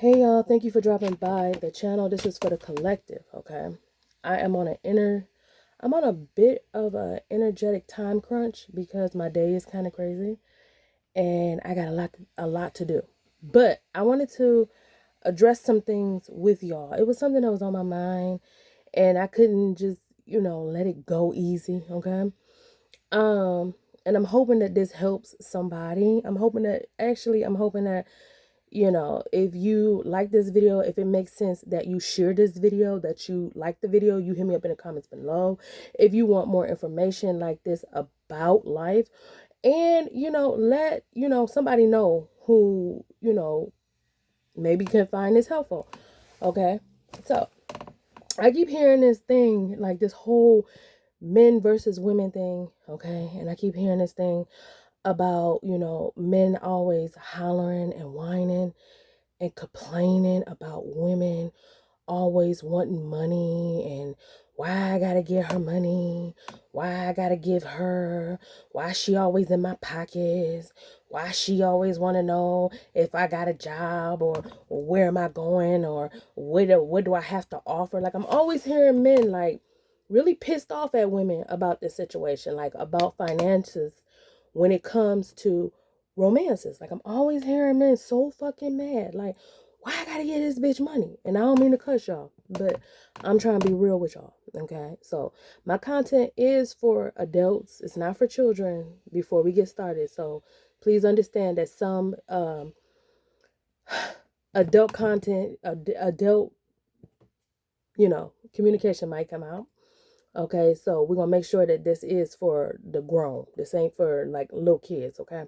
Hey y'all, thank you for dropping by the channel. This is for the collective, okay? I am on I'm on a bit of a energetic time crunch because my day is kind of crazy and I got a lot to do. But I wanted to address some things with y'all. It was something that was on my mind and I couldn't just, let it go easy, okay? Um and I'm hoping that this helps somebody. I'm hoping that if you like this video, if it makes sense that you share this video, that you like the video, you hit me up in the comments below. If you want more information like this about life, and, let, somebody know who, maybe can find this helpful. Okay. So I keep hearing this thing, like this whole men versus women thing. Okay. And I keep hearing this thing about, men always hollering and whining and complaining about women always wanting money and why I gotta get her money, why I gotta give her, why she always in my pockets, why she always want to know if I got a job or where am I going or what do I have to offer. Like I'm always hearing men like really pissed off at women about this situation, like about finances when it comes to romances. Like I'm always hearing men so fucking mad. Like, why I gotta get this bitch money? And I don't mean to cuss y'all, but I'm trying to be real with y'all. Okay. So my content is for adults. It's not for children before we get started. So please understand that some adult content, adult, communication might come out. Okay, so we're gonna make sure that this is for the grown. This ain't for like little kids, okay?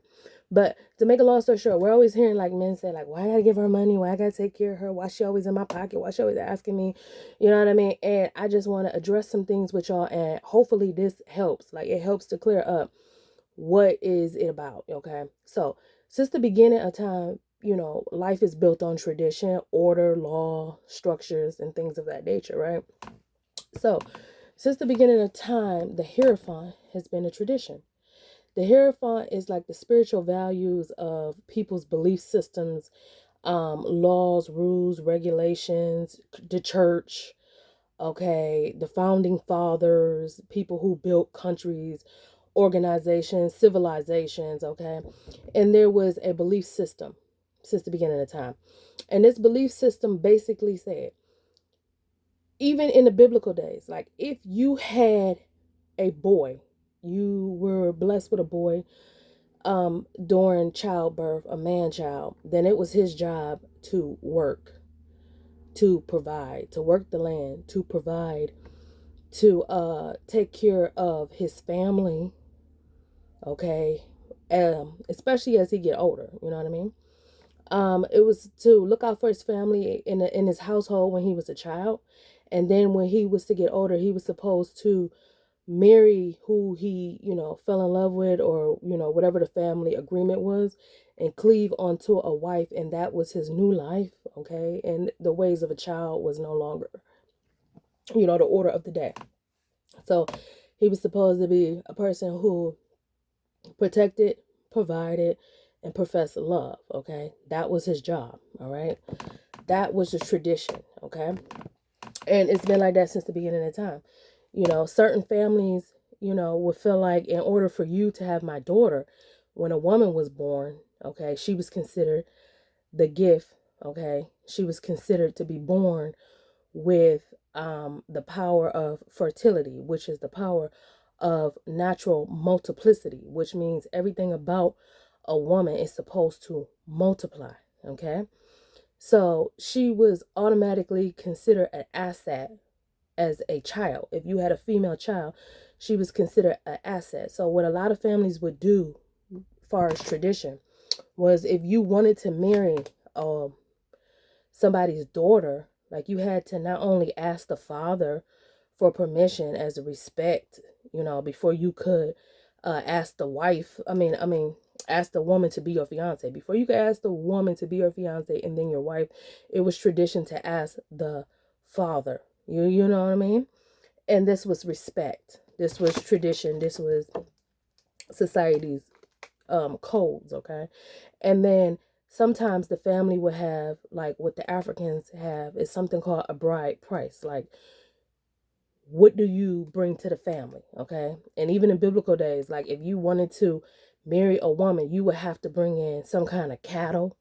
But to make a long story short, we're always hearing like men say, like, why I gotta give her money? Why I gotta take care of her? Why she always in my pocket? Why she always asking me? You know what I mean? And I just want to address some things with y'all, and hopefully this helps. Like it helps to clear up what is it about, okay? So since the beginning of time, life is built on tradition, order, law, structures, and things of that nature, right? So since the beginning of time, the Hierophant has been a tradition. The Hierophant is like the spiritual values of people's belief systems, laws, rules, regulations, the church, okay, the founding fathers, people who built countries, organizations, civilizations, okay. And there was a belief system since the beginning of time. And this belief system basically said, even in the biblical days, like if you had a boy, you were blessed with a boy during childbirth, a man child, then it was his job to work, to provide, to work the land, to provide, to take care of his family, okay, especially as he get older, you know what I mean. It was to look out for his family in his household when he was a child, and then when he was to get older, he was supposed to marry who he, fell in love with, or, whatever the family agreement was, and cleave onto a wife. And that was his new life. Okay. And the ways of a child was no longer, the order of the day. So he was supposed to be a person who protected, provided, and professed love. Okay. That was his job. All right. That was the tradition. Okay. And it's been like that since the beginning of time. Certain families, would feel like in order for you to have my daughter, when a woman was born, okay, she was considered the gift, okay? She was considered to be born with the power of fertility, which is the power of natural multiplicity, which means everything about a woman is supposed to multiply, okay? So she was automatically considered an asset as a child. If you had a female child, she was considered an asset. So what a lot of families would do, far as tradition, was if you wanted to marry um somebody's daughter, like you had to not only ask the father for permission as a respect, before you could ask the wife. Ask the woman to be your fiance. Before you could ask the woman to be your fiance and then your wife, it was tradition to ask the father. You know what I mean? And this was respect. This was tradition. This was society's codes, okay? And then sometimes the family would have, like what the Africans have is something called a bride price. Like, what do you bring to the family? Okay. And even in biblical days, like if you wanted to marry a woman, you would have to bring in some kind of cattle.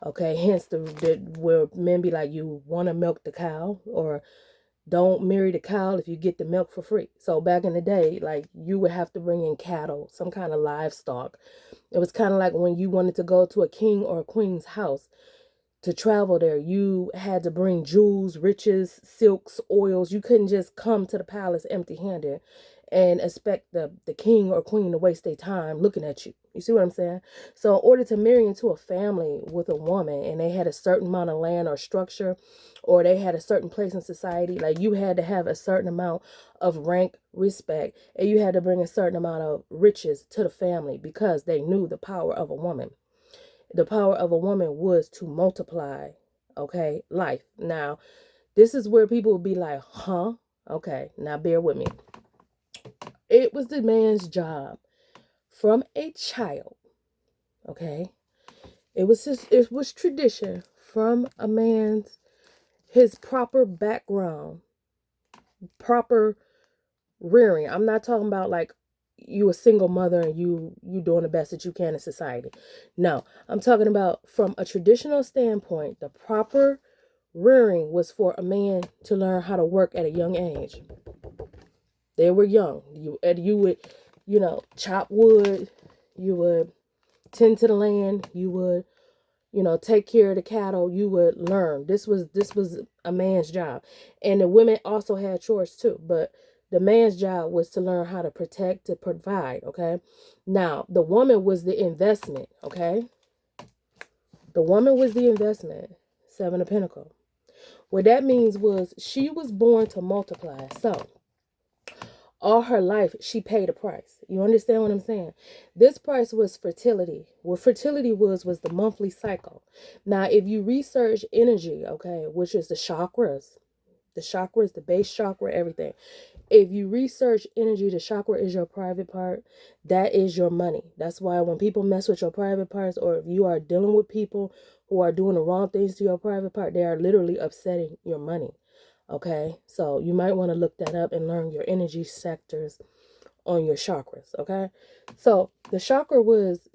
Okay. Hence the where men be like, you want to milk the cow, or don't marry the cow if you get the milk for free. So back in the day, like you would have to bring in cattle, some kind of livestock. It was kind of like when you wanted to go to a king or a queen's house to travel there, you had to bring jewels, riches, silks, oils. You couldn't just come to the palace empty handed and expect the king or queen to waste their time looking at you. You see what I'm saying? So in order to marry into a family with a woman, and they had a certain amount of land or structure, or they had a certain place in society, like you had to have a certain amount of rank, respect, and you had to bring a certain amount of riches to the family because they knew the power of a woman. The power of a woman was to multiply, okay, life. Now, this is where people will be like, huh? Okay, now bear with me. It was the man's job from a child, okay? It was tradition from a man's, his proper background, proper rearing. I'm not talking about like you a single mother and you doing the best that you can in society. No, I'm talking about from a traditional standpoint, the proper rearing was for a man to learn how to work at a young age. They were young. You would, chop wood, you would tend to the land, you would, take care of the cattle, you would learn. This was a man's job. And the women also had chores too, but the man's job was to learn how to protect, to provide, okay? Now, the woman was the investment, okay? The woman was the investment. Seven of Pentacles. What that means was she was born to multiply. So, all her life, she paid a price. You understand what I'm saying? This price was fertility. What fertility was the monthly cycle. Now, if you research energy, okay, which is the chakras, the base chakra, everything. If you research energy, the chakra is your private part. That is your money. That's why when people mess with your private parts, or if you are dealing with people who are doing the wrong things to your private part, they are literally upsetting your money. Okay, so you might want to look that up and learn your energy sectors on your chakras. Okay, so the chakra was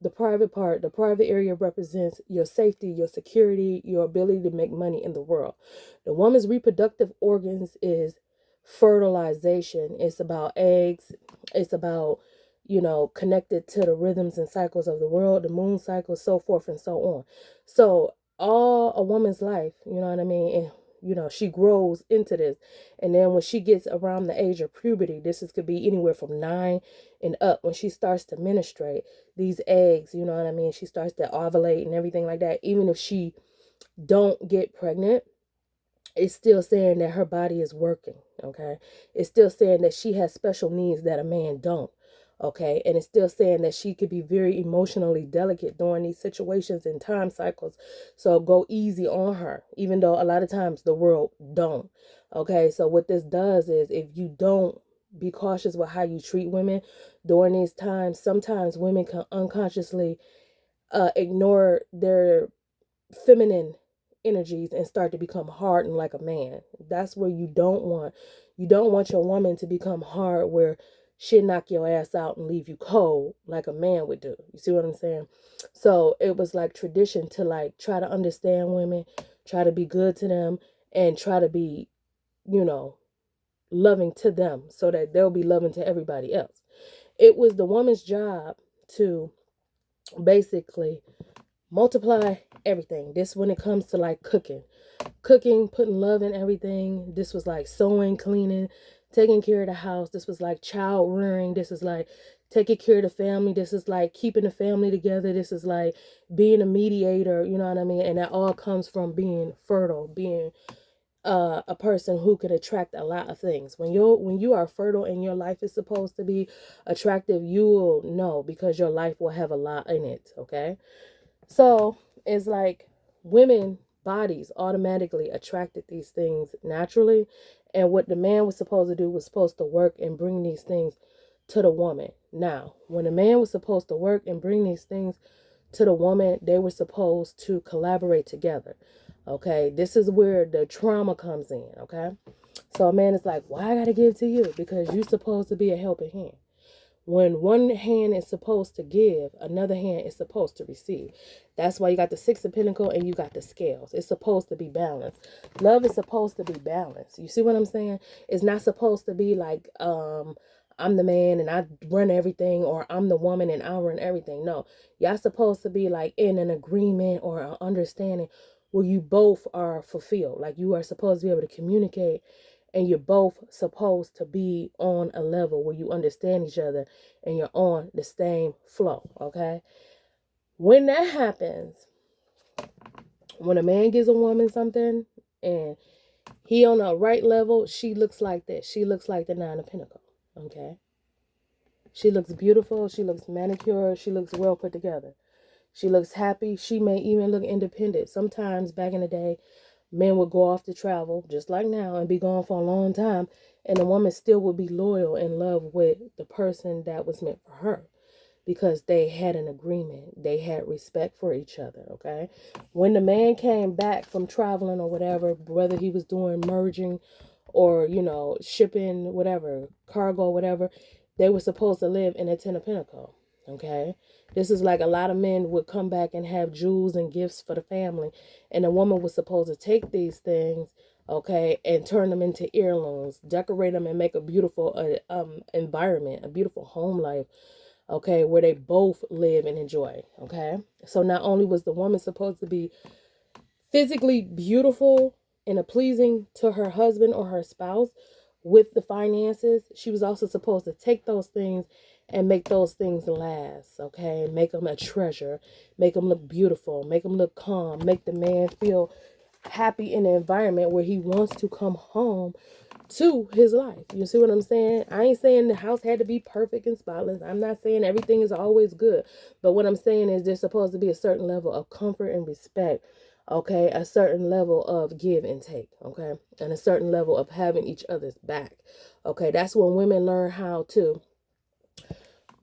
the private part. The private area represents your safety, your security, your ability to make money in the world. The woman's reproductive organs is fertilization. It's about eggs. It's about, connected to the rhythms and cycles of the world, the moon cycle, so forth and so on. So all a woman's life, you know what I mean? And, she grows into this. And then when she gets around the age of puberty, could be anywhere from 9 and up. When she starts to menstruate, these eggs, you know what I mean? She starts to ovulate and everything like that. Even if she don't get pregnant, it's still saying that her body is working, okay? It's still saying that she has special needs that a man don't, okay? And it's still saying that she could be very emotionally delicate during these situations and time cycles. So go easy on her, even though a lot of times the world don't, okay? So what this does is, if you don't be cautious with how you treat women during these times, sometimes women can unconsciously ignore their feminine energies and start to become hardened like a man. That's where you don't want your woman to become hard, where she'll knock your ass out and leave you cold like a man would do. You see what I'm saying? So it was like tradition to like try to understand women, try to be good to them, and try to be, you know, loving to them so that they'll be loving to everybody else. It was the woman's job to basically multiply everything. This when it comes to like cooking, putting love in everything. This was like sewing, cleaning, taking care of the house. This was like child rearing. This is like taking care of the family. This is like keeping the family together. This is like being a mediator, you know what I mean? And that all comes from being fertile, being a person who can attract a lot of things. When you are fertile and your life is supposed to be attractive, you will know, because your life will have a lot in it, okay? So it's like women bodies automatically attracted these things naturally. And what the man was supposed to do was supposed to work and bring these things to the woman. Now, when the man was supposed to work and bring these things to the woman, they were supposed to collaborate together. Okay, this is where the trauma comes in. Okay, so a man is like, why I gotta give to you? Because you're supposed to be a helping hand. When one hand is supposed to give, another hand is supposed to receive. That's why you got the Six of Pentacles and you got the Scales. It's supposed to be balanced. Love is supposed to be balanced. You see what I'm saying? It's not supposed to be like, I'm the man and I run everything, or I'm the woman and I run everything. No, y'all supposed to be like in an agreement or an understanding where you both are fulfilled. Like you are supposed to be able to communicate, and you're both supposed to be on a level where you understand each other and you're on the same flow. Okay, when that happens, when a man gives a woman something and he on the right level, she looks like this. She looks like the Nine of Pentacles. Okay, she looks beautiful, she looks manicured, she looks well put together, she looks happy, she may even look independent. Sometimes back in the day, men would go off to travel, just like now, and be gone for a long time, and the woman still would be loyal and love with the person that was meant for her, because they had an agreement. They had respect for each other, okay? When the man came back from traveling or whatever, whether he was doing merging or, shipping, whatever, cargo, whatever, they were supposed to live in a Ten of Pentacles, okay? This is like a lot of men would come back and have jewels and gifts for the family, and the woman was supposed to take these things, okay, and turn them into heirlooms, decorate them, and make a beautiful environment, a beautiful home life, okay, where they both live and enjoy, okay? So not only was the woman supposed to be physically beautiful and a pleasing to her husband or her spouse with the finances, she was also supposed to take those things and make those things last, okay? Make them a treasure, make them look beautiful, make them look calm, make the man feel happy in the environment where he wants to come home to his life. You see what I'm saying? I ain't saying the house had to be perfect and spotless. I'm not saying everything is always good. But what I'm saying is there's supposed to be a certain level of comfort and respect. Okay, a certain level of give and take. Okay, and a certain level of having each other's back. Okay, that's when women learn how to,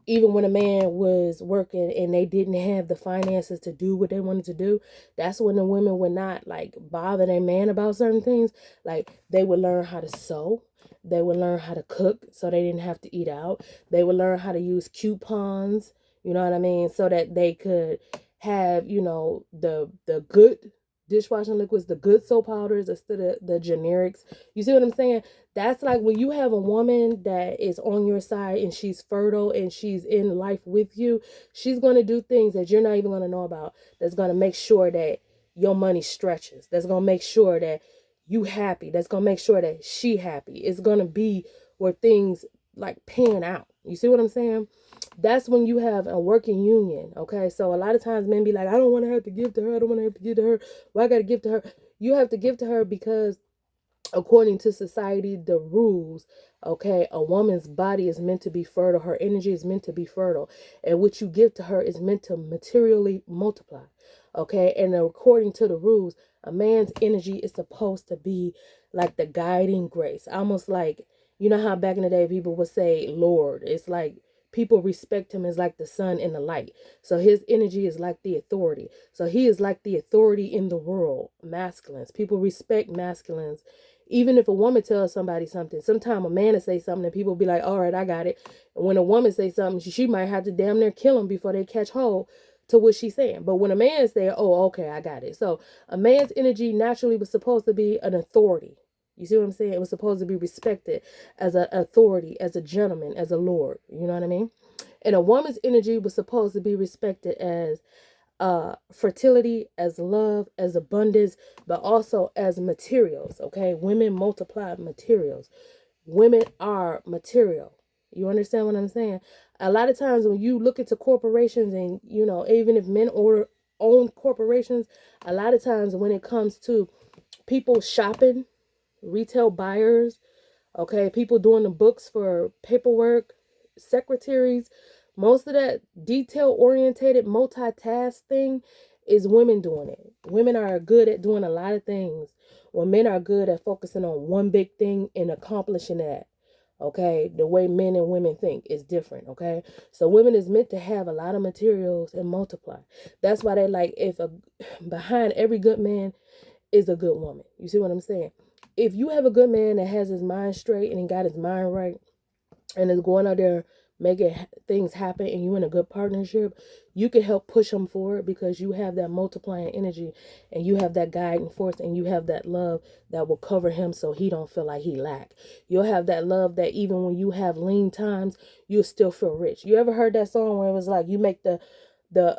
even when a man was working and they didn't have the finances to do what they wanted to do, that's when the women would not like bother their man about certain things. Like they would learn how to sew, they would learn how to cook so they didn't have to eat out, they would learn how to use coupons, you know what I mean, so that they could have, the good dishwashing liquids, the good soap powders instead of the generics. You see what I'm saying? That's like when you have a woman that is on your side and she's fertile and she's in life with you, she's going to do things that you're not even going to know about. That's going to make sure that your money stretches. That's going to make sure that you happy. That's going to make sure that she happy. It's going to be where things like pan out. You see what I'm saying? That's when you have a working union. Okay. So a lot of times men be like, I don't want to have to give to her. I don't want to have to give to her. Well, I got to give to her. You have to give to her because according to society, the rules, okay, a woman's body is meant to be fertile, her energy is meant to be fertile, and what you give to her is meant to materially multiply, okay? And according to the rules, a man's energy is supposed to be like the guiding grace, almost like, you know how back in the day people would say Lord. It's like people respect him as like the sun and the light. So his energy is like the authority. So he is like the authority in the world. Masculines, people respect masculines. Even if a woman tells somebody something, sometimes a man will say something and people be like, all right, I got it. And when a woman say something, she might have to damn near kill him before they catch hold to what she's saying. But when a man say, oh, okay, I got it. So a man's energy naturally was supposed to be an authority. You see what I'm saying? It was supposed to be respected as an authority, as a gentleman, as a lord. You know what I mean? And a woman's energy was supposed to be respected as fertility, as love, as abundance, but also as materials. Okay, women multiply materials. Women are material. You understand what I'm saying? A lot of times when you look into corporations, and even if men own corporations, a lot of times when it comes to people shopping, retail buyers, okay, people doing the books for paperwork, secretaries, most of that detail orientated multitask thing is women doing it. Women are good at doing a lot of things, when men are good at focusing on one big thing and accomplishing that. Okay, the way men and women think is different. Okay, so women is meant to have a lot of materials and multiply. That's why they like, if a behind every good man is a good woman. You see what I'm saying? If you have a good man that has his mind straight and he got his mind right and is going out there making things happen, and you in a good partnership, you can help push him forward because you have that multiplying energy, and you have that guiding force, and you have that love that will cover him so he don't feel like he lack. You'll have that love that even when you have lean times, you'll still feel rich. You ever heard that song where it was like, you make the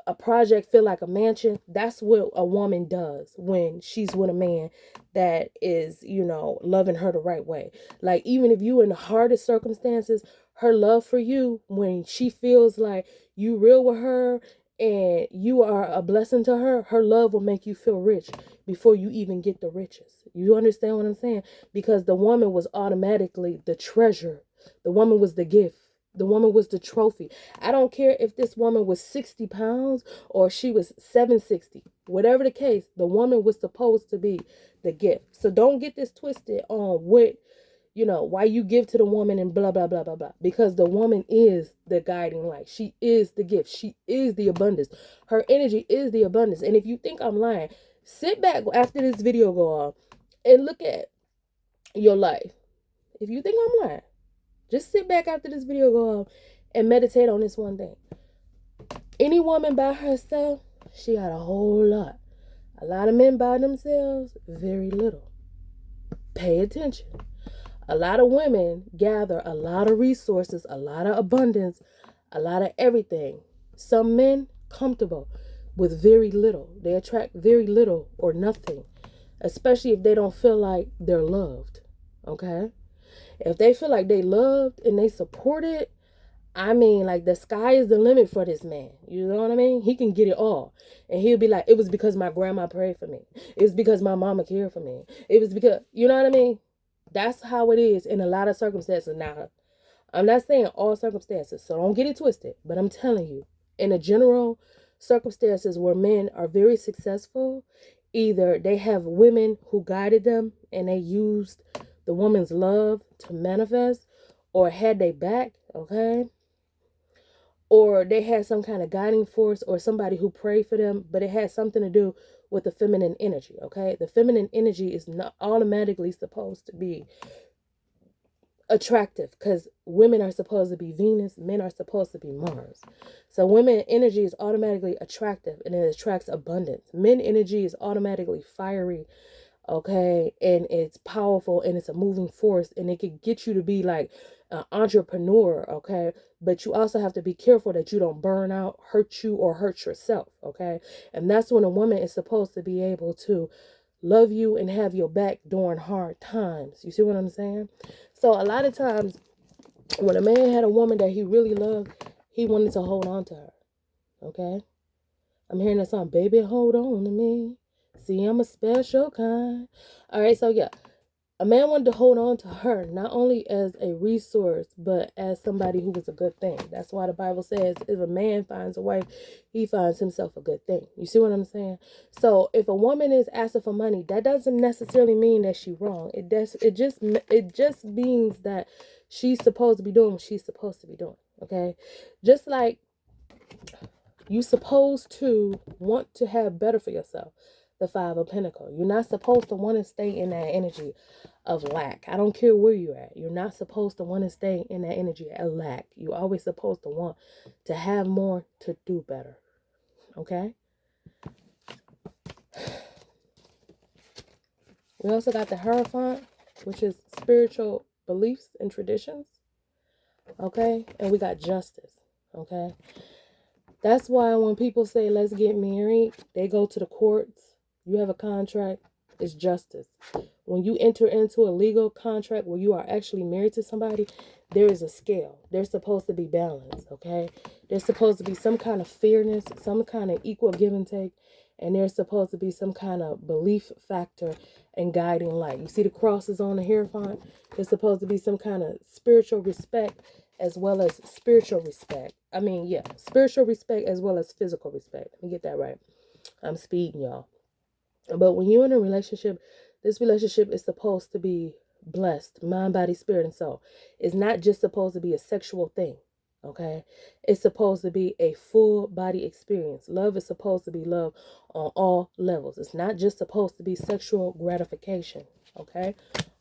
a project feel like a mansion? That's what a woman does when she's with a man that is, loving her the right way. Like, even if you in the hardest circumstances, her love for you, when she feels like you real with her and you are a blessing to her, her love will make you feel rich before you even get the riches. You understand what I'm saying? Because the woman was automatically the treasure. The woman was the gift. The woman was the trophy. I don't care if this woman was 60 pounds or she was 760. Whatever the case, the woman was supposed to be the gift. So don't get this twisted on why you give to the woman and blah, blah, blah, blah, blah. Because the woman is the guiding light. She is the gift. She is the abundance. Her energy is the abundance. And if you think I'm lying, sit back after this video go off and look at your life. If you think I'm lying, just sit back after this video go off and meditate on this one thing. Any woman by herself, she got a whole lot. A lot of men by themselves, very little. Pay attention. A lot of women gather a lot of resources, a lot of abundance, a lot of everything. Some men comfortable with very little. They attract very little or nothing, especially if they don't feel like they're loved. Okay? If they feel like they loved and they supported, I mean, like, the sky is the limit for this man. You know what I mean? He can get it all. And he'll be like, it was because my grandma prayed for me. It was because my mama cared for me. It was because, you know what I mean? That's how it is in a lot of circumstances. Now, I'm not saying all circumstances, so don't get it twisted. But I'm telling you, in a general circumstances where men are very successful, either they have women who guided them and they used the woman's love to manifest, or had they back, okay? Or they had some kind of guiding force or somebody who prayed for them, but it had something to do with the feminine energy, okay? The feminine energy is not automatically supposed to be attractive, because women are supposed to be Venus, men are supposed to be Mars. So women energy is automatically attractive and it attracts abundance. Men energy is automatically fiery, okay, and it's powerful and it's a moving force, and it can get you to be like an entrepreneur, okay, but you also have to be careful that you don't burn out, hurt you, or hurt yourself, okay? And that's when a woman is supposed to be able to love you and have your back during hard times. You see what I'm saying? So a lot of times when a man had a woman that he really loved, he wanted to hold on to her, okay? I'm hearing that song, baby, hold on to me. See, I'm a special kind. All right, so yeah, a man wanted to hold on to her, not only as a resource, but as somebody who was a good thing. That's why the Bible says, if a man finds a wife, he finds himself a good thing. You see what I'm saying? So if a woman is asking for money, that doesn't necessarily mean that she's wrong. It just means that she's supposed to be doing what she's supposed to be doing. Okay, just like you're supposed to want to have better for yourself. The Five of Pentacles. You're not supposed to want to stay in that energy of lack. I don't care where you're at. You're not supposed to want to stay in that energy of lack. You're always supposed to want to have more, to do better. Okay? We also got the Hierophant, which is spiritual beliefs and traditions. Okay? And we got justice. Okay? That's why when people say, let's get married, they go to the courts. You have a contract. It's justice. When you enter into a legal contract where you are actually married to somebody, there is a scale. There's supposed to be balance, okay? There's supposed to be some kind of fairness, some kind of equal give and take, and there's supposed to be some kind of belief factor and guiding light. You see the crosses on the Hierophant? There's supposed to be some kind of spiritual respect as well as spiritual respect. Spiritual respect as well as physical respect. Let me get that right. I'm speeding, y'all. But when you're in a relationship, this relationship is supposed to be blessed, mind, body, spirit, and soul. It's not just supposed to be a sexual thing. Okay, it's supposed to be a full body experience. Love is supposed to be love on all levels. It's not just supposed to be sexual gratification. Okay,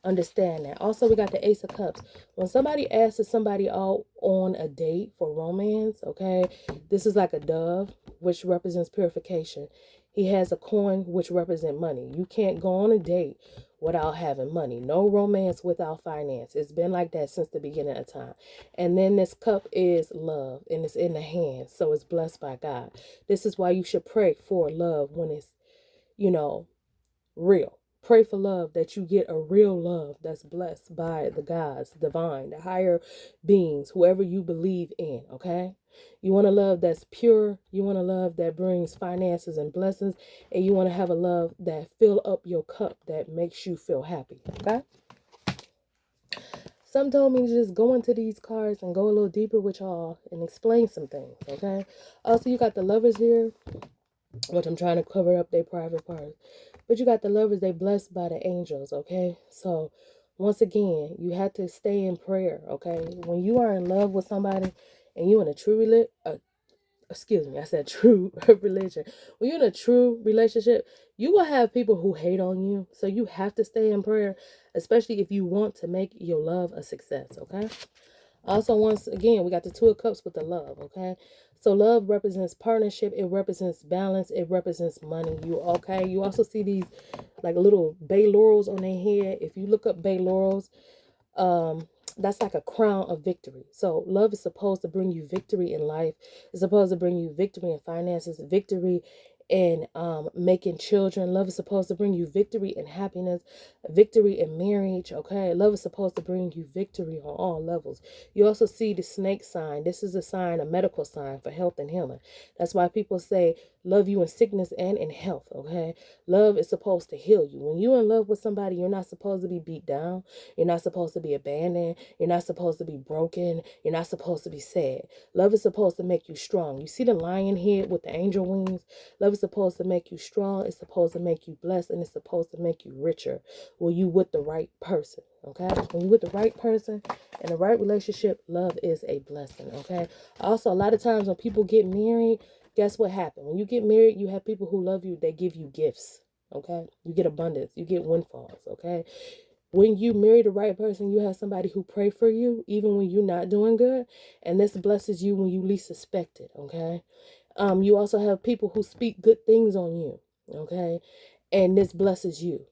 understand that. Also, we got the Ace of Cups. When somebody asks somebody out on a date for romance, okay, this is like a dove, which represents purification. He has a coin, which represents money. You can't go on a date without having money. No romance without finance. It's been like that since the beginning of time. And then this cup is love, and it's in the hand, so it's blessed by God. This is why you should pray for love when it's, you know, real. Pray for love, that you get a real love that's blessed by the gods, divine, the higher beings, whoever you believe in, okay? You want a love that's pure. You want a love that brings finances and blessings. And you want to have a love that fill up your cup, that makes you feel happy, okay? Some told me to just go into these cards and go a little deeper with y'all and explain some things, okay? Also, you got the lovers here, which I'm trying to cover up their private parts. But you got the lovers, they blessed by the angels, okay? So, once again, you have to stay in prayer, okay? When you are in love with somebody and you in a true religion. When you're in a true relationship, you will have people who hate on you. So you have to stay in prayer, especially if you want to make your love a success, okay? Also, once again, we got the Two of Cups with the love, okay? So love represents partnership. It represents balance. It represents money. You also see these like little bay laurels on their head. If you look up bay laurels, that's like a crown of victory. So love is supposed to bring you victory in life. It's supposed to bring you victory in finances, victory in making children. Love is supposed to bring you victory in happiness, victory in marriage. Okay, love is supposed to bring you victory on all levels. You also see the snake sign. This is a sign, a medical sign for health and healing. That's why people say love you in sickness and in health. Okay, love is supposed to heal you. When you're in love with somebody, you're not supposed to be beat down. You're not supposed to be abandoned. You're not supposed to be broken. You're not supposed to be sad. Love is supposed to make you strong. You see the lion head with the angel wings? Love is supposed to make you strong. It's supposed to make you blessed, and it's supposed to make you richer. When you with the right person, okay? When you with the right person and the right relationship, love is a blessing, okay? Also, a lot of times when people get married, guess what happens? When you get married, you have people who love you. They give you gifts, okay? You get abundance. You get windfalls, okay? When you marry the right person, you have somebody who pray for you even when you're not doing good, and this blesses you when you least suspect it, okay? You also have people who speak good things on you, okay? And this blesses you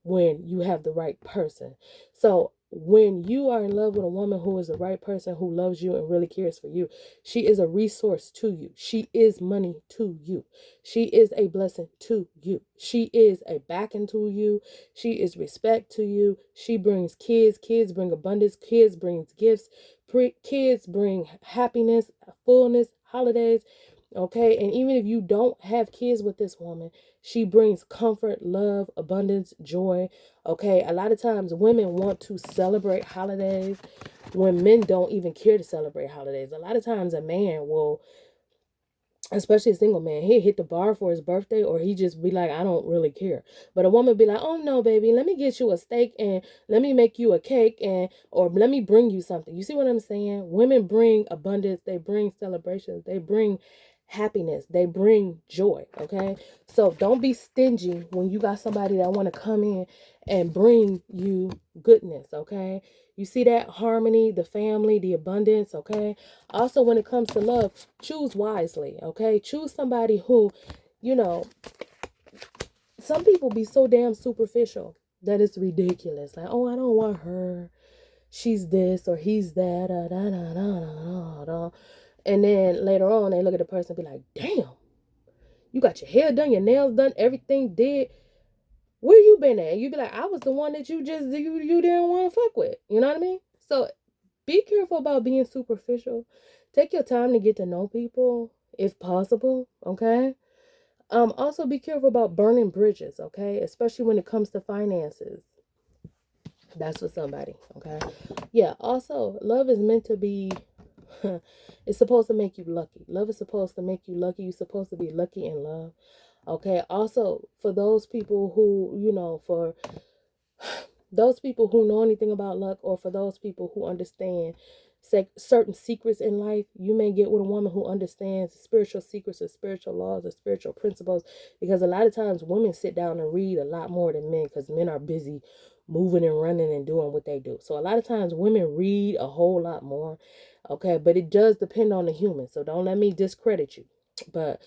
when you have the right person. So when you are in love with a woman who is the right person, who loves you and really cares for you, she is a resource to you. She is money to you. She is a blessing to you. She is a backing to you. She is respect to you. She brings kids. Kids bring abundance. Kids brings gifts. Kids bring happiness, fullness, holidays. Okay, and even if you don't have kids with this woman, she brings comfort, love, abundance, joy. Okay, a lot of times women want to celebrate holidays when men don't even care to celebrate holidays. A lot of times a man will, especially a single man, he hit the bar for his birthday, or he just be like, I don't really care. But a woman be like, oh no, baby, let me get you a steak, and let me make you a cake, and or let me bring you something. You see what I'm saying? Women bring abundance, they bring celebrations, they bring happiness, they bring joy. Okay, so don't be stingy when you got somebody that want to come in and bring you goodness. Okay, you see that harmony, the family, the abundance. Okay, also when it comes to love, choose wisely. Okay, choose somebody who, you know, some people be so damn superficial that it's ridiculous. Like, oh, I don't want her, she's this or he's that, da, da, da, da, da, da. And then later on they look at the person and be like, damn, you got your hair done, your nails done, everything did. Where you been at? You be like, I was the one that you didn't want to fuck with. You know what I mean? So be careful about being superficial. Take your time to get to know people if possible, okay? Also be careful about burning bridges, okay? Especially when it comes to finances. That's for somebody, okay? Yeah, also, love is meant to be it's supposed to make you lucky. Love is supposed to make you lucky. You're supposed to be lucky in love. Okay? Also, for those people who, for those people who know anything about luck, or for those people who understand certain secrets in life, you may get with a woman who understands spiritual secrets or spiritual laws or spiritual principles, because a lot of times women sit down and read a lot more than men, because men are busy moving and running and doing what they do. So a lot of times women read a whole lot more. Okay, but it does depend on the human, so don't let me discredit you. But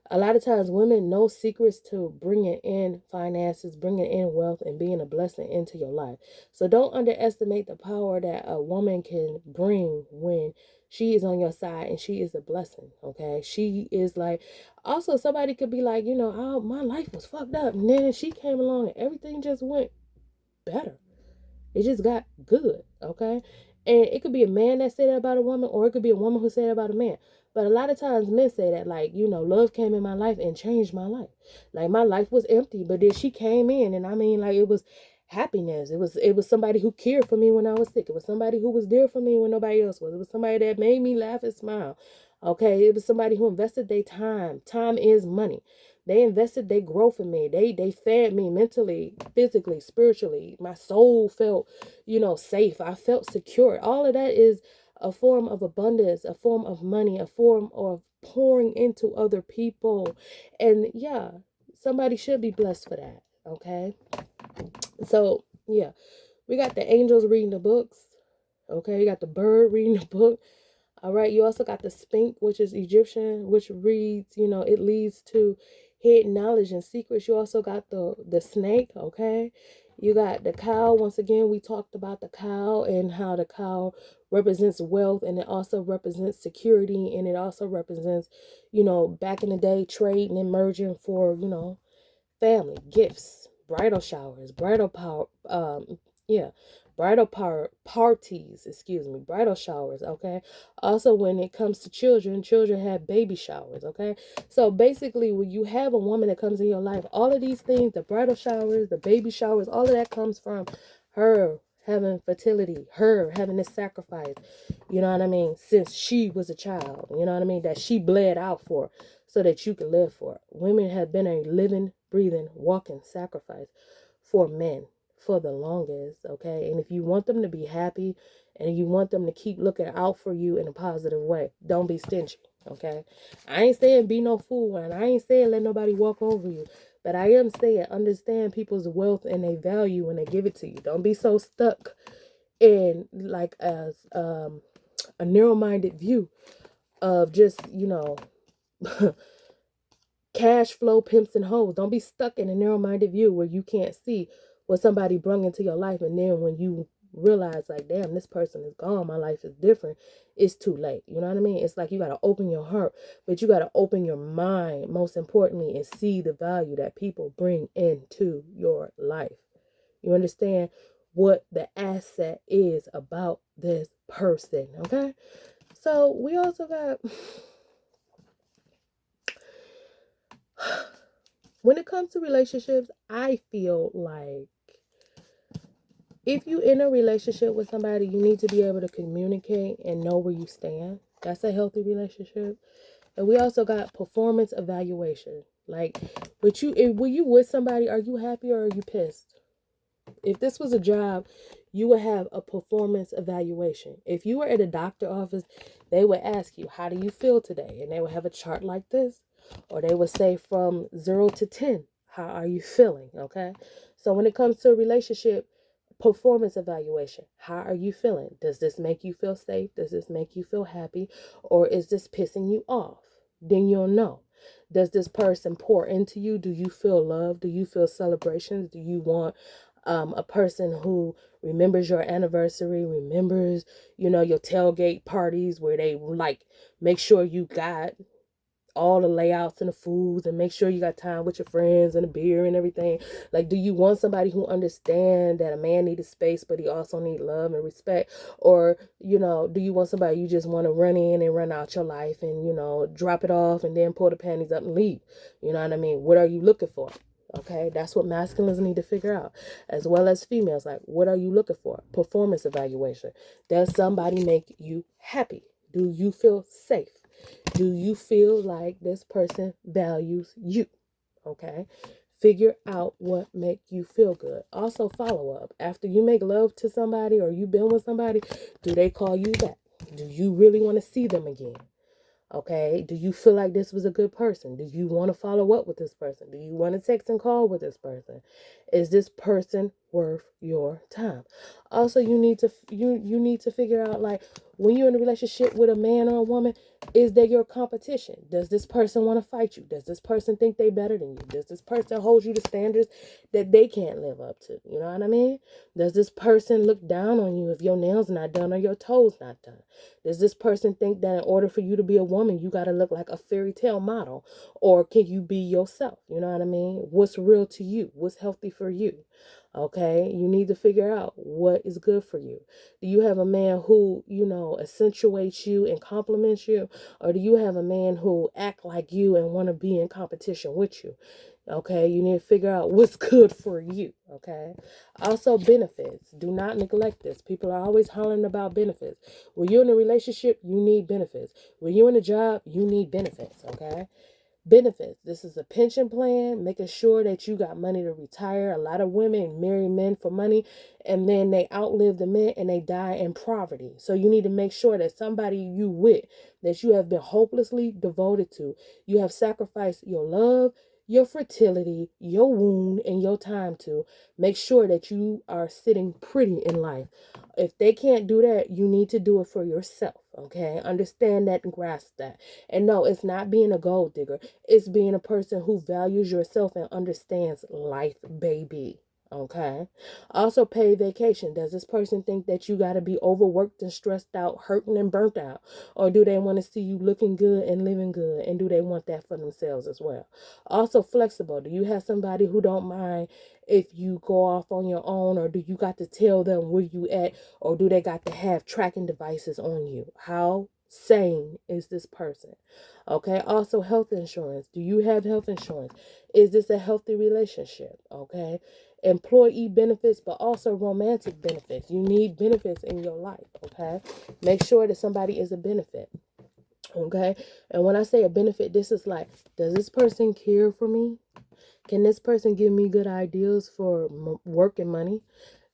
a lot of times women know secrets to bringing in finances, bringing in wealth, and being a blessing into your life. So don't underestimate the power that a woman can bring when she is on your side and she is a blessing. Okay, she is like, also somebody could be like, oh, my life was fucked up, and then she came along and everything just went better. It just got good, okay? And it could be a man that said that about a woman, or it could be a woman who said that about a man. But a lot of times men say that, like, love came in my life and changed my life. Like, my life was empty, but then she came in, and I mean, like, it was happiness. It was somebody who cared for me when I was sick. It was somebody who was there for me when nobody else was. It was somebody that made me laugh and smile. Okay, it was somebody who invested their time. Time is money. They invested their growth in me. They fed me mentally, physically, spiritually. My soul felt, safe. I felt secure. All of that is a form of abundance, a form of money, a form of pouring into other people. And yeah, somebody should be blessed for that. Okay. So yeah, we got the angels reading the books. Okay, you got the bird reading the book. All right, you also got the Sphinx, which is Egyptian, which reads, it leads to hidden knowledge and secrets. You also got the snake, okay? You got the cow. Once again, we talked about the cow and how the cow represents wealth, and it also represents security, and it also represents, back in the day, trading and merging for, family, gifts, bridal showers, yeah, bridal power parties, excuse me, bridal showers, okay? Also, when it comes to children have baby showers, okay? So basically, when you have a woman that comes in your life, all of these things, the bridal showers, the baby showers, all of that comes from her having fertility, her having to sacrifice, since she was a child, that she bled out for, so that you can live for it. Women have been a living, breathing, walking sacrifice for men for the longest, okay? And if you want them to be happy and you want them to keep looking out for you in a positive way, don't be stingy, okay? I ain't saying be no fool, and I ain't saying let nobody walk over you, but I am saying understand people's wealth and their value when they give it to you. Don't be so stuck in like as a narrow-minded view of just, cash flow pimps and hoes. Don't be stuck in a narrow-minded view where you can't see what somebody brung into your life, and then when you realize, like, damn, this person is gone, my life is different, it's too late. You know what I mean? It's like you got to open your heart, but you got to open your mind, most importantly, and see the value that people bring into your life. You understand what the asset is about this person, okay? So we also got when it comes to relationships, I feel like if you in a relationship with somebody, you need to be able to communicate and know where you stand. That's a healthy relationship. And we also got performance evaluation. Like, when you with somebody, are you happy or are you pissed? If this was a job, you would have a performance evaluation. If you were at a doctor office, they would ask you, how do you feel today? And they would have a chart like this. Or they would say from 0 to 10, how are you feeling? Okay. So when it comes to a relationship, performance evaluation, how are you feeling? Does this make you feel safe? Does this make you feel happy? Or is this pissing you off? Then you'll know. Does this person pour into you? Do you feel love? Do you feel celebrations? Do you want a person who remembers your anniversary, remembers, your tailgate parties where they like make sure you got all the layouts and the foods and make sure you got time with your friends and the beer and everything? Like, do you want somebody who understand that a man needs space, but he also need love and respect? Or, do you want somebody you just want to run in and run out your life and, drop it off and then pull the panties up and leave? You know what I mean? What are you looking for? Okay, that's what masculines need to figure out, as well as females. Like, what are you looking for? Performance evaluation. Does somebody make you happy? Do you feel safe? Do you feel like this person values you? Okay. Figure out what make you feel good. Also, follow up. After you make love to somebody or you've been with somebody, do they call you back? Do you really want to see them again? Okay. Do you feel like this was a good person? Do you want to follow up with this person? Do you want to text and call with this person? Is this person worth your time? Also, you need to figure out, like, when you're in a relationship with a man or a woman, is they your competition? Does this person want to fight you? Does this person think they better than you? Does this person hold you to standards that they can't live up to? You know what I mean? Does this person look down on you if your nails not done or your toes not done? Does this person think that in order for you to be a woman, you got to look like a fairy tale model? Or can you be yourself? You know what I mean? What's real to you? What's healthy for you? Okay, you need to figure out what is good for you. Do you have a man who, accentuates you and compliments you? Or do you have a man who act like you and want to be in competition with you? Okay, you need to figure out what's good for you. Okay, also benefits. Do not neglect this. People are always hollering about benefits. When you're in a relationship, you need benefits. When you're in a job, you need benefits. Okay, benefits. This is a pension plan, making sure that you got money to retire. A lot of women marry men for money and then they outlive the men and they die in poverty. So you need to make sure that somebody you with, that you have been hopelessly devoted to, you have sacrificed your love, your fertility, your wound, and your time to make sure that you are sitting pretty in life. If they can't do that, you need to do it for yourself. Okay, understand that and grasp that. And no, it's not being a gold digger. It's being a person who values yourself and understands life, baby. Okay. Also, paid vacation. Does this person think that you got to be overworked and stressed out, hurting and burnt out? Or do they want to see you looking good and living good? And do they want that for themselves as well? Also, flexible. Do you have somebody who don't mind if you go off on your own, or do you got to tell them where you at, or do they got to have tracking devices on you? How sane is this person? Okay. Also, health insurance. Do you have health insurance? Is this a healthy relationship? Okay. Employee benefits, but also romantic benefits. You need benefits in your life. Okay. Make sure that somebody is a benefit. Okay. And when I say a benefit, this is like, does this person care for me? Can this person give me good ideas for work and money?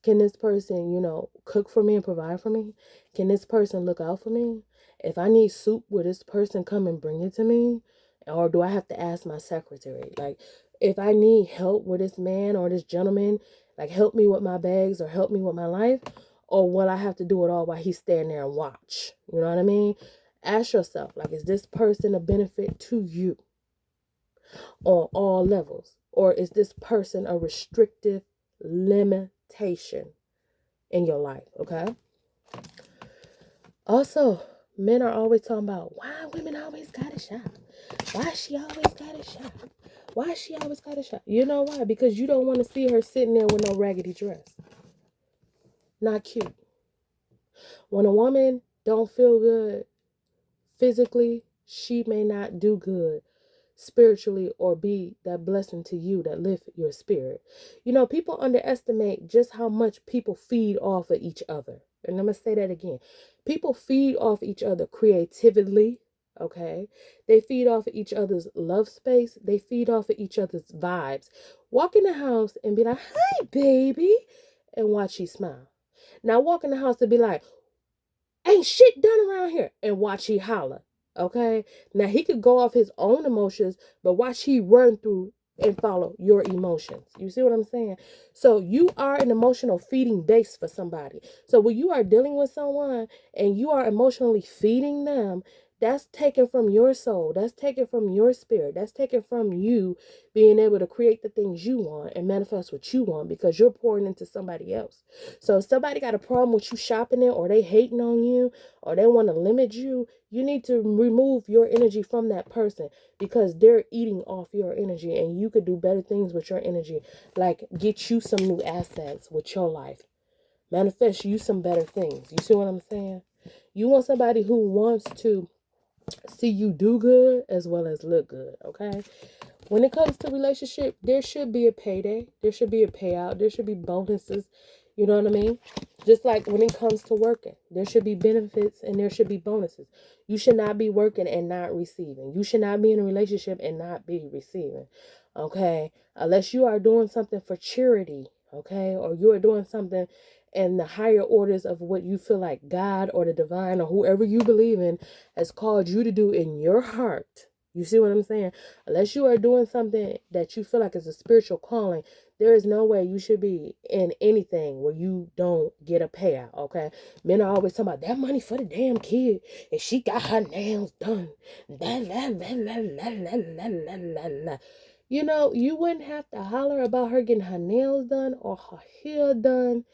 Can this person, cook for me and provide for me? Can this person look out for me? If I need soup, will this person come and bring it to me? Or do I have to ask my secretary? Like, if I need help with this man or this gentleman, like, help me with my bags or help me with my life, or will I have to do it all while he's standing there and watch? You know what I mean? Ask yourself, like, is this person a benefit to you on all levels? Or is this person a restrictive limitation in your life? Okay. Also, men are always talking about why women always gotta shop. Why she always gotta shop? Why she always gotta shop? You know why? Because you don't want to see her sitting there with no raggedy dress. Not cute. When a woman don't feel good physically, she may not do good spiritually or be that blessing to you that lift your spirit. People underestimate just how much people feed off of each other. And I'm going to say that again. People feed off each other creatively, okay? They feed off of each other's love space. They feed off of each other's vibes. Walk in the house and be like, "Hi, baby," and watch she smile. Now walk in the house and be like, "Ain't shit done around here," and watch he holler. Okay? Now he could go off his own emotions, but watch he run through and follow your emotions. You see what I'm saying? So you are an emotional feeding base for somebody. So when you are dealing with someone and you are emotionally feeding them, that's taken from your soul. That's taken from your spirit. That's taken from you being able to create the things you want and manifest what you want, because you're pouring into somebody else. So if somebody got a problem with you shopping it, or they hating on you, or they want to limit you, you need to remove your energy from that person, because they're eating off your energy, and you could do better things with your energy. Like, get you some new assets with your life. Manifest you some better things. You see what I'm saying? You want somebody who wants to see you do good as well as look good. Okay. When it comes to relationship, there should be a payday. There should be a payout. There should be bonuses. You know what I mean? Just like when it comes to working, there should be benefits and there should be bonuses. You should not be working and not receiving. You should not be in a relationship and not be receiving. Okay, unless you are doing something for charity, okay, or you are doing something in the higher orders of what you feel like God or the divine or whoever you believe in has called you to do in your heart. You see what I'm saying? Unless you are doing something that you feel like is a spiritual calling, there is no way you should be in anything where you don't get a payout, okay? Men are always talking about that money for the damn kid, and she got her nails done. La, la, la, la, la, la, la, la, la, la. You know, you wouldn't have to holler about her getting her nails done or her hair done,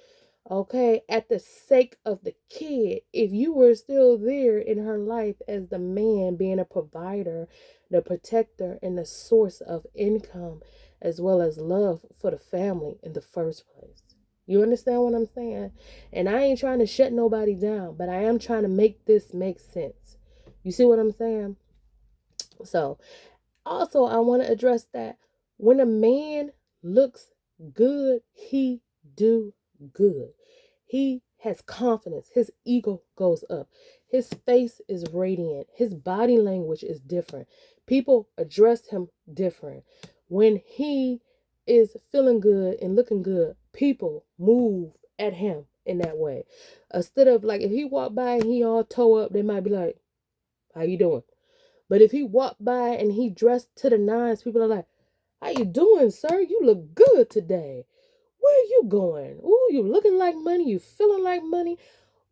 okay, at the sake of the kid. If you were still there in her life as the man being a provider, the protector, and the source of income, as well as love for the family in the first place. You understand what I'm saying? And I ain't trying to shut nobody down, but I am trying to make this make sense. You see what I'm saying? So, also, I want to address that when a man looks good, he do good. He has confidence. His ego goes up. His face is radiant. His body language is different. People address him different. When he is feeling good and looking good, people move at him in that way. Instead of like if he walked by and he all toe up, they might be like, "How you doing?" But if he walked by and he dressed to the nines, people are like, "How you doing, sir? You look good today. Where are you going? Ooh, you looking like money. You feeling like money.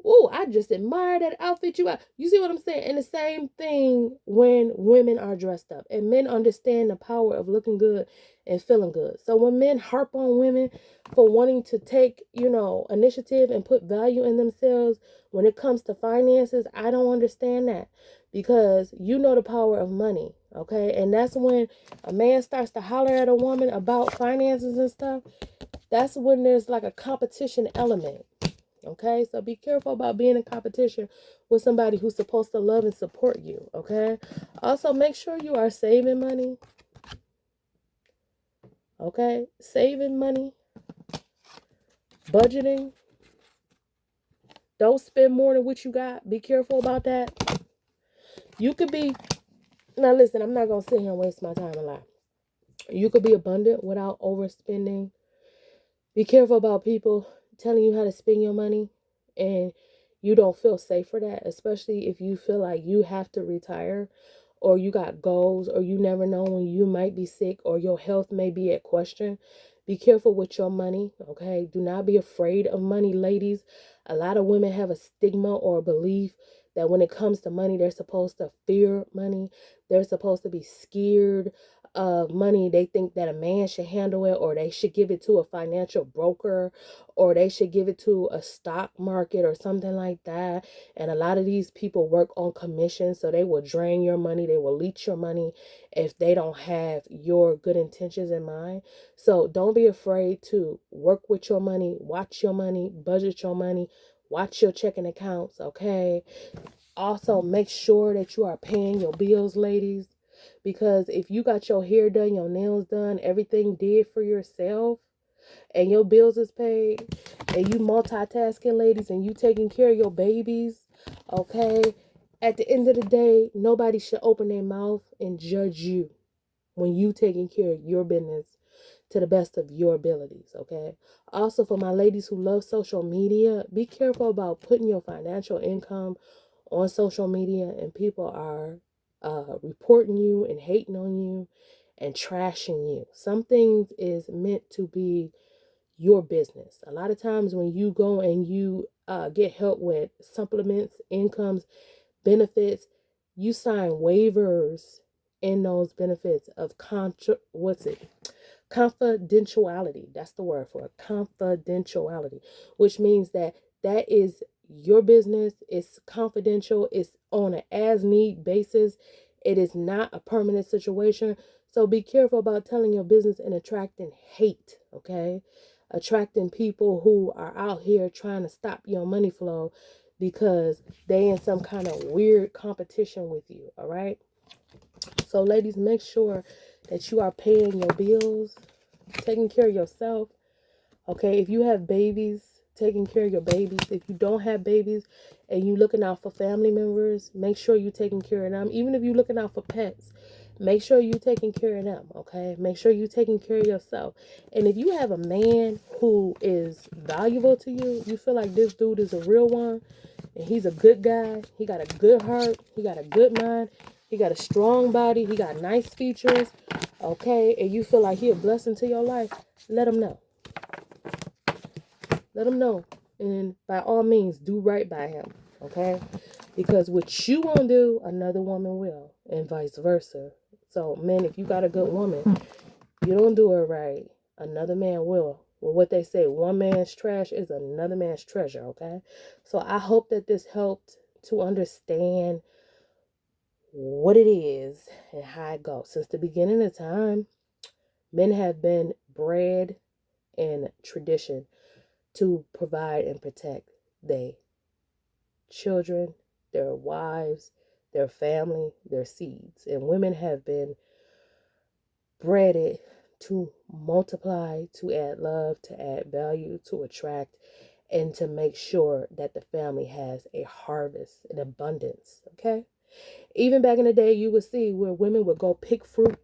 Ooh, I just admire that outfit you got." You see what I'm saying? And the same thing when women are dressed up. And men understand the power of looking good and feeling good. So when men harp on women for wanting to take, initiative and put value in themselves when it comes to finances, I don't understand that. Because you know the power of money, okay? And that's when a man starts to holler at a woman about finances and stuff. That's when there's like a competition element. Okay, so be careful about being in competition with somebody who's supposed to love and support you. Okay, also make sure you are saving money. Okay, saving money, budgeting. Don't spend more than what you got. Be careful about that. You could be, now listen, I'm not going to sit here and waste my time a lot. You could be abundant without overspending. Be careful about people telling you how to spend your money and you don't feel safe for that, especially if you feel like you have to retire or you got goals or you never know when you might be sick or your health may be at question. Be careful with your money, okay? Do not be afraid of money, ladies. A lot of women have a stigma or a belief that when it comes to money, they're supposed to fear money. They're supposed to be scared of money. They think that a man should handle it, or they should give it to a financial broker, or they should give it to a stock market or something like that. And a lot of these people work on commission, so they will drain your money, they will leech your money if they don't have your good intentions in mind. So don't be afraid to work with your money, watch your money, budget your money, watch your checking accounts, okay? Also, make sure that you are paying your bills, ladies, because if you got your hair done, your nails done, everything did for yourself, and your bills is paid, and you multitasking, ladies, and you taking care of your babies, okay? At the end of the day, nobody should open their mouth and judge you when you taking care of your business to the best of your abilities, okay? Also, for my ladies who love social media, be careful about putting your financial income on social media and people are reporting you and hating on you and trashing you. Some things is meant to be your business. A lot of times when you go and you get help with supplements, incomes, benefits, you sign waivers in those benefits of confidentiality. That's the word for it. Confidentiality, which means that that is your business. It's confidential. It's on an as need basis. It is not a permanent situation. So be careful about telling your business and attracting hate, okay? Attracting people who are out here trying to stop your money flow because they in some kind of weird competition with you, all right? So ladies, make sure that you are paying your bills, taking care of yourself. Okay, if you have babies, taking care of your babies. If you don't have babies and you looking out for family members, make sure you taking care of them. Even if you're looking out for pets, Make sure you taking care of them, okay? Make sure you taking care of yourself. And if you have a man who is valuable to you, you feel like this dude is a real one, and he's a good guy, he got a good heart, he got a good mind, he got a strong body, he got nice features, okay? And you feel like he a blessing to your life, let him know. Let him know. And by all means, do right by him, okay? Because what you won't do, another woman will, and vice versa. So, men, if you got a good woman, you don't do her right, another man will. Well, what they say, one man's trash is another man's treasure, okay? So I hope that this helped to understand what it is and how it goes. Since the beginning of time, men have been bred in tradition to provide and protect their children, their wives, their family, their seeds. And women have been bred to multiply, to add love, to add value, to attract, and to make sure that the family has a harvest, an abundance. Okay? Even back in the day, you would see where women would go pick fruit.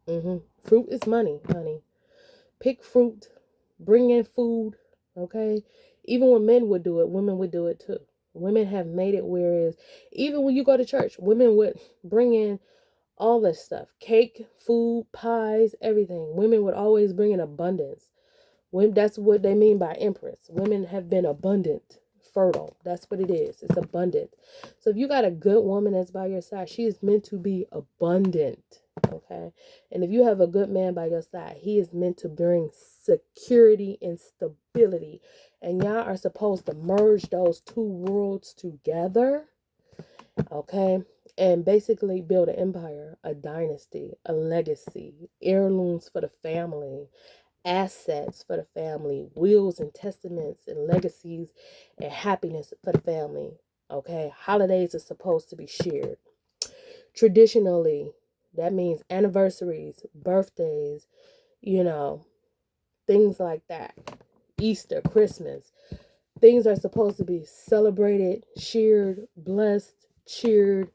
Fruit is money, honey. Pick fruit, bring in food. Okay? Even when men would do it, women would do it too. Women have made it whereas even when you go to church, women would bring in all this stuff, cake, food, pies, everything. Women would always bring in abundance. When that's what they mean by empress. Women have been abundant, fertile. That's what it is. It's abundant. So if you got a good woman that's by your side, she is meant to be abundant. Okay. And if you have a good man by your side, he is meant to bring security and stability. And y'all are supposed to merge those two worlds together. Okay. And basically build an empire, a dynasty, a legacy, heirlooms for the family, assets for the family, wills and testaments and legacies and happiness for the family. Okay, holidays are supposed to be shared. Traditionally, that means anniversaries, birthdays, you know, things like that. Easter, Christmas. Things are supposed to be celebrated, shared, blessed, cheered,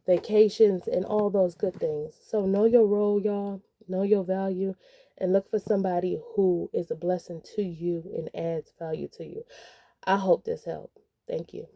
vacations, and all those good things. So know your role, y'all. Know your value and look for somebody who is a blessing to you and adds value to you. I hope this helped. Thank you.